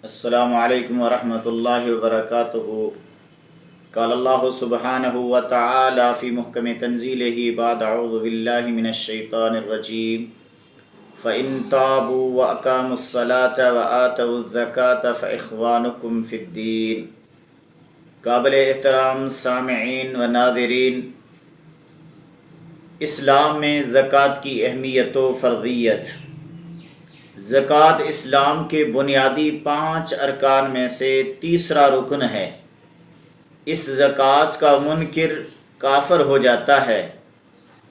السلام علیکم ورحمۃ اللہ وبرکاتہ۔ قال اللہ سبحانہ وتعالی فی محکم تنزیلہ بعد اعوذ باللہ من الشیطان الرجیم فإن تابوا وأقاموا الصلاة وآتوا الزکاة فإخوانکم فی الدین۔ قابل احترام سامعین و ناظرین، اسلام میں زکوٰۃ کی اہمیت و فرضیت۔ زکوٰۃ اسلام کے بنیادی 5 ارکان میں سے تیسرا رکن ہے۔ اس زکوٰۃ کا منکر کافر ہو جاتا ہے۔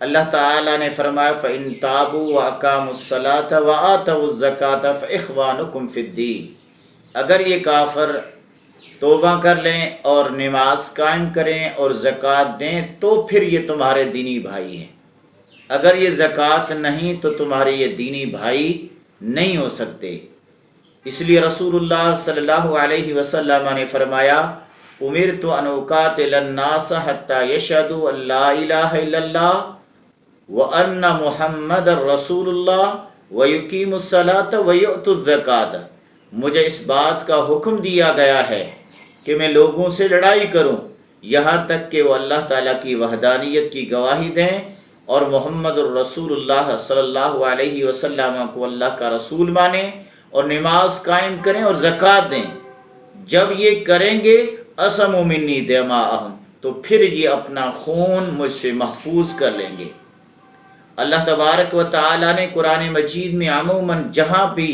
اللہ تعالیٰ نے فرمایا فَإِن تَابُوا وَأَقَامُوا الصَّلَاةَ وَآتَوُا الزَّكَاةَ فَإِخْوَانُكُمْ فِي الدِّينِ۔ اگر یہ کافر توبہ کر لیں اور نماز قائم کریں اور زکوٰۃ دیں تو پھر یہ تمہارے دینی بھائی ہیں۔ اگر یہ زکوٰۃ نہیں تو تمہارے یہ دینی بھائی نہیں ہو سکتے۔ اس لیے رسول اللہ صلی اللہ علیہ وسلم نے فرمایا امرت ان اقاتل الناس حتی یشہدوا ان لا الہ الا اللہ وان محمد رسول اللہ ویقیموا الصلاۃ ویؤتوا الزکاۃ۔ مجھے اس بات کا حکم دیا گیا ہے کہ میں لوگوں سے لڑائی کروں یہاں تک کہ وہ اللہ تعالیٰ کی وحدانیت کی گواہی دیں اور محمد الرسول اللہ صلی اللہ علیہ وسلم کو اللہ کا رسول مانیں اور نماز قائم کریں اور زکوٰۃ دیں۔ جب یہ کریں گے عصموا منی دماءہم، تو پھر یہ اپنا خون مجھ سے محفوظ کر لیں گے۔ اللہ تبارک و تعالیٰ نے قرآن مجید میں عموماً جہاں بھی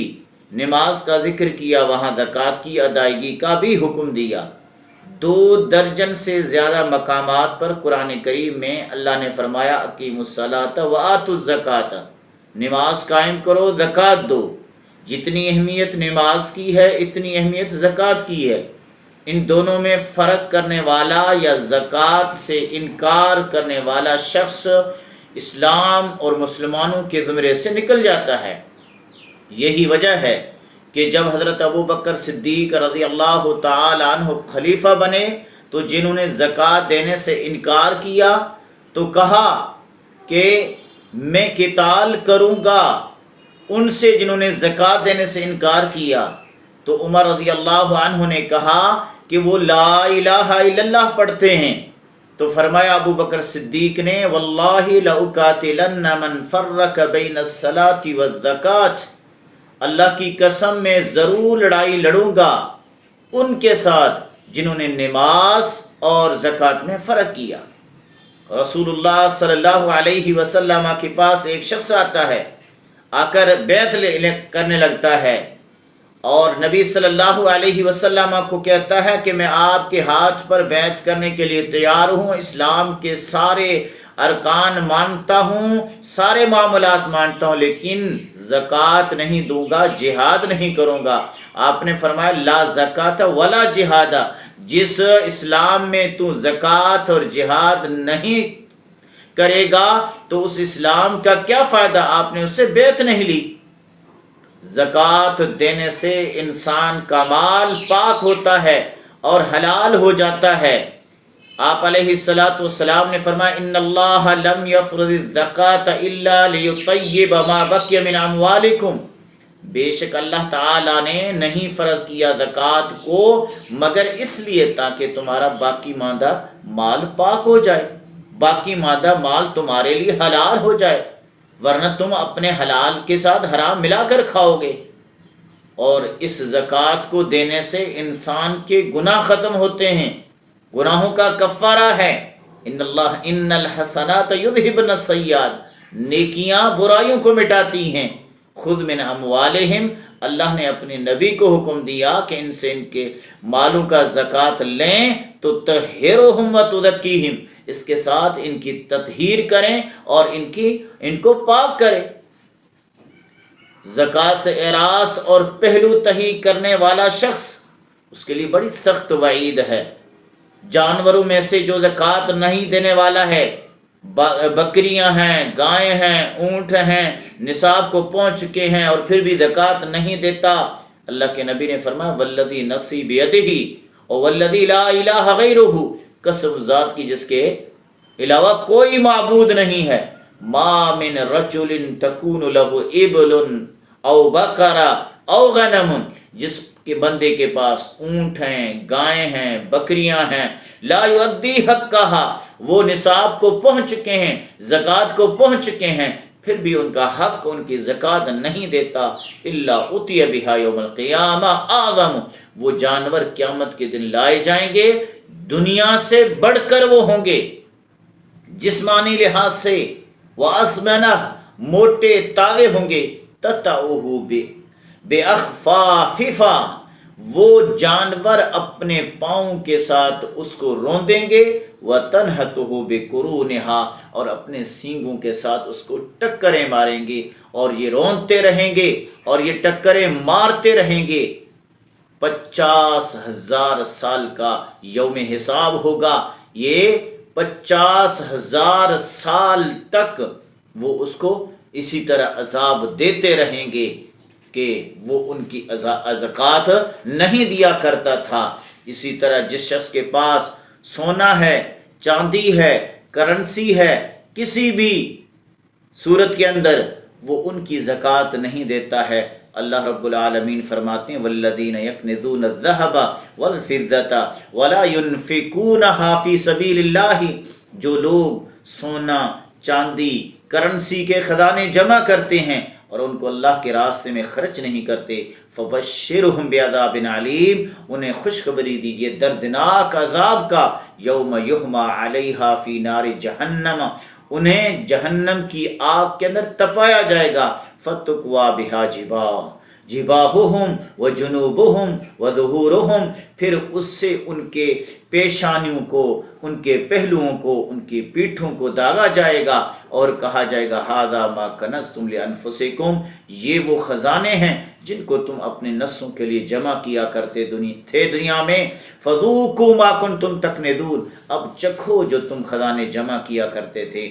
نماز کا ذکر کیا وہاں زکوٰۃ کی ادائیگی کا بھی حکم دیا۔ 2 درجن سے زیادہ مقامات پر قرآن کریم میں اللہ نے فرمایا اقیموا الصلاۃ وآتوا الزکاۃ، نماز قائم کرو زکوٰۃ دو۔ جتنی اہمیت نماز کی ہے اتنی اہمیت زکوٰۃ کی ہے۔ ان دونوں میں فرق کرنے والا یا زکوٰۃ سے انکار کرنے والا شخص اسلام اور مسلمانوں کے زمرے سے نکل جاتا ہے۔ یہی وجہ ہے کہ جب حضرت ابوبکر صدیق رضی اللہ تعالی عنہ خلیفہ بنے تو جنہوں نے زکوٰۃ دینے سے انکار کیا تو کہا کہ میں قتال کروں گا ان سے جنہوں نے زکوٰۃ دینے سے انکار کیا۔ تو عمر رضی اللہ عنہ نے کہا کہ وہ لا الہ الا اللہ پڑھتے ہیں۔ تو فرمایا ابو بکر صدیق نے واللہ لأقاتلن من فرق بین الصلاۃ والزکاۃ، اللہ کی قسم میں ضرور لڑائی لڑوں گا ان کے ساتھ جنہوں نے نماز اور زکوٰۃ میں فرق کیا۔ رسول اللہ صلی اللہ علیہ وسلم کے پاس ایک شخص آتا ہے، آ کر بیعت کرنے لگتا ہے اور نبی صلی اللہ علیہ وسلم کو کہتا ہے کہ میں آپ کے ہاتھ پر بیعت کرنے کے لیے تیار ہوں، اسلام کے سارے ارکان مانتا ہوں، سارے معاملات مانتا ہوں، لیکن زکوٰۃ نہیں دوں گا، جہاد نہیں کروں گا۔ آپ نے فرمایا لا زکوٰۃ ولا جہاد، جس اسلام میں تو زکوٰۃ اور جہاد نہیں کرے گا تو اس اسلام کا کیا فائدہ؟ آپ نے اس سے بیعت نہیں لی۔ زکوٰۃ دینے سے انسان کا مال پاک ہوتا ہے اور حلال ہو جاتا ہے۔ آپ علیہ السلام نے فرمایا ان اللہ لم یفرض الزکاۃ الا لیطیب ما بقی من اموالکم، بے شک اللہ تعالیٰ نے نہیں فرض کیا زکوٰۃ کو مگر اس لیے تاکہ تمہارا باقی ماندہ مال پاک ہو جائے، باقی ماندہ مال تمہارے لیے حلال ہو جائے، ورنہ تم اپنے حلال کے ساتھ حرام ملا کر کھاؤ گے۔ اور اس زکوٰۃ کو دینے سے انسان کے گناہ ختم ہوتے ہیں، گناہوں کا کفارہ ہے۔ ان الحسنات یذہبن السیئات، نیکیاں برائیوں کو مٹاتی ہیں۔ خذ من اموالہم، اللہ نے اپنے نبی کو حکم دیا کہ ان سے ان کے مالوں کا زکوٰۃ لیں تو تطہرہم وتزکیہم، اس کے ساتھ ان کی تطہیر کریں اور ان کو پاک کریں۔ زکوٰۃ سے اعراض اور پہلو تہی کرنے والا شخص، اس کے لیے بڑی سخت وعید ہے۔ جانوروں میں سے جو زکوٰۃ نہیں دینے والا ہے، بکریاں ہیں، گائیں ہیں، اونٹ ہیں، نصاب کو پہنچ چکے ہیں اور پھر بھی زکوٰۃ نہیں دیتا، اللہ کے نبی نے فرمایا والذی نفسی بیدہ اور والذی لا الہ غیرہ، قسم ذات کی جس کے علاوہ کوئی معبود نہیں ہے، ما من رجل تکون له ابل او بقرہ او غنم، جس کے بندے کے پاس اونٹ ہیں، گائیں ہیں، بکریاں ہیں، لا یؤدی حقھا، وہ نصاب کو پہنچ چکے ہیں، زکوٰۃ کو پہنچ چکے ہیں، پھر بھی ان کا حق، ان کی زکوٰۃ نہیں دیتا، الا اتی بہا یوم القیامہ اعظم، وہ جانور قیامت کے دن لائے جائیں گے، دنیا سے بڑھ کر وہ ہوں گے جسمانی لحاظ سے، واسمنہ، موٹے تازے ہوں گے، تتعوہ بے اخفاففا، وہ جانور اپنے پاؤں کے ساتھ اس کو روندیں گے، وتنحتہ بقرونہا، اور اپنے سینگوں کے ساتھ اس کو ٹکریں ماریں گے، اور یہ روندتے رہیں گے اور یہ ٹکریں مارتے رہیں گے۔ 50,000 سال کا یوم حساب ہوگا، یہ 50,000 سال تک وہ اس کو اسی طرح عذاب دیتے رہیں گے کہ وہ ان کی زکوٰۃ نہیں دیا کرتا تھا۔ اسی طرح جس شخص کے پاس سونا ہے، چاندی ہے، کرنسی ہے، کسی بھی صورت کے اندر وہ ان کی زکوٰۃ نہیں دیتا ہے، اللہ رب العالمین فرماتے ہیں والذین یکنزون الذہب والفضة ولا ينفقونها فی سبیل اللہ، جو لوگ سونا، چاندی، کرنسی کے خزانے جمع کرتے ہیں اور ان کو اللہ کے راستے میں خرچ نہیں کرتے، فبشرہم بعذاب علیم، انہیں خوشخبری دیجیے دردناک عذاب کا، یوم یحمى علیہا فی نار جہنم، انہیں جہنم کی آگ کے اندر تپایا جائے گا، فتکوی بہا جباہہم وجنوبہم وظہورہم، پھر اس سے ان کے پیشانیوں کو، ان کے پہلوؤں کو، ان کی پیٹھوں کو داغا جائے گا، اور کہا جائے گا ھذا ما کنزتم لانفسکم، یہ وہ خزانے ہیں جن کو تم اپنے نفسوں کے لیے جمع کیا کرتے تھے دنیا میں، فذوقوا ما کنتم تکنزون، اب چکھو جو تم خزانے جمع کیا کرتے تھے۔